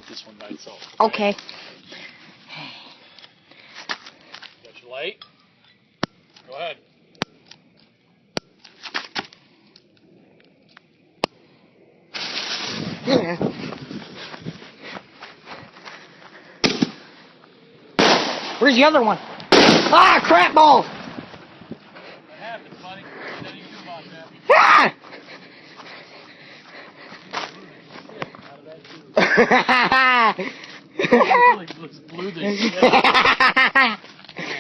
This one by itself. Okay. Got your light? Go ahead. Where's the other one? Ah, crap balls! That happens, buddy. Nothing you can do about that. Ah! Really blew the shit.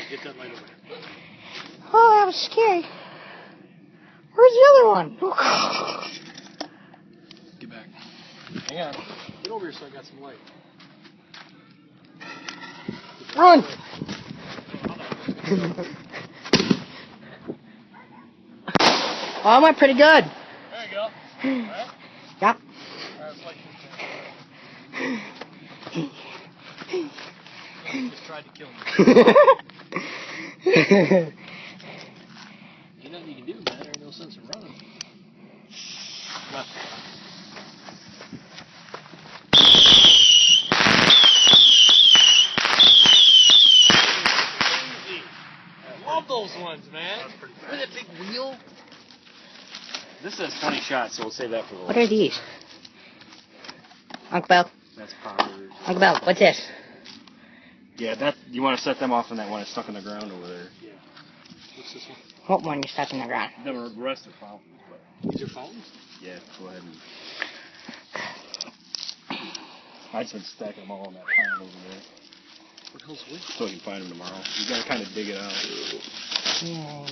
Get that light over. Oh, that was scary. Where's the other one? Get back. Hang on. Get over here so I got some light. Run! Oh, I went pretty good. There you go. All right? Yep. All right, flight just tried to kill me. Ain't nothing you can do, man. There ain't no sense in running. Come on. I love those ones, man. Look at that big wheel. This says 20 shots, so we'll save that for the What are these? Uncle Bill? That's powder. Uncle Bill, what's this? Yeah, that you want to set them off on that one that's stuck in the ground over there. Yeah. What's this one? What one you stuck in the ground? The rest of the fountains. But these are fountains? Yeah, go ahead and... I just been stacking them all in that pile over there. What the hell's with? So we can find them tomorrow. You gotta kind of dig it out. Yeah.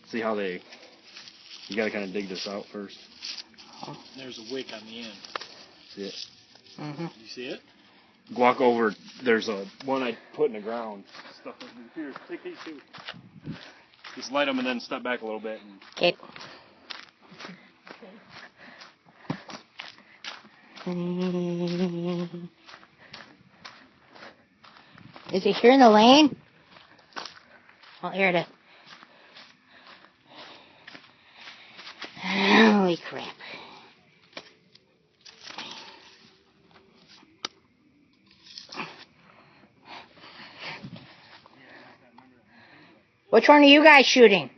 See how they... You gotta kind of dig this out first. Oh. There's a wick on the end. See it? Mm-hmm. You see it? Walk over. There's a one I put in the ground. Stuff in here. Take these two. Just light them and then step back a little bit. Okay. Is it here in the lane? Oh, here it is. Holy crap. Which one are you guys shooting?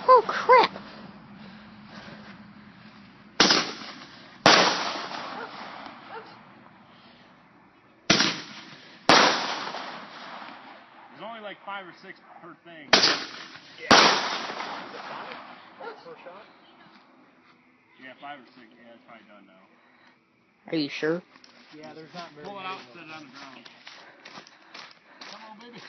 Oh, crap. There's only like 5 or 6 per thing. Yeah. Is it 5? Per shot? Yeah, 5 or 6. Yeah, it's probably done now. Are you sure? Yeah, there's not very. Pull it out and set it on the ground. Come on, baby.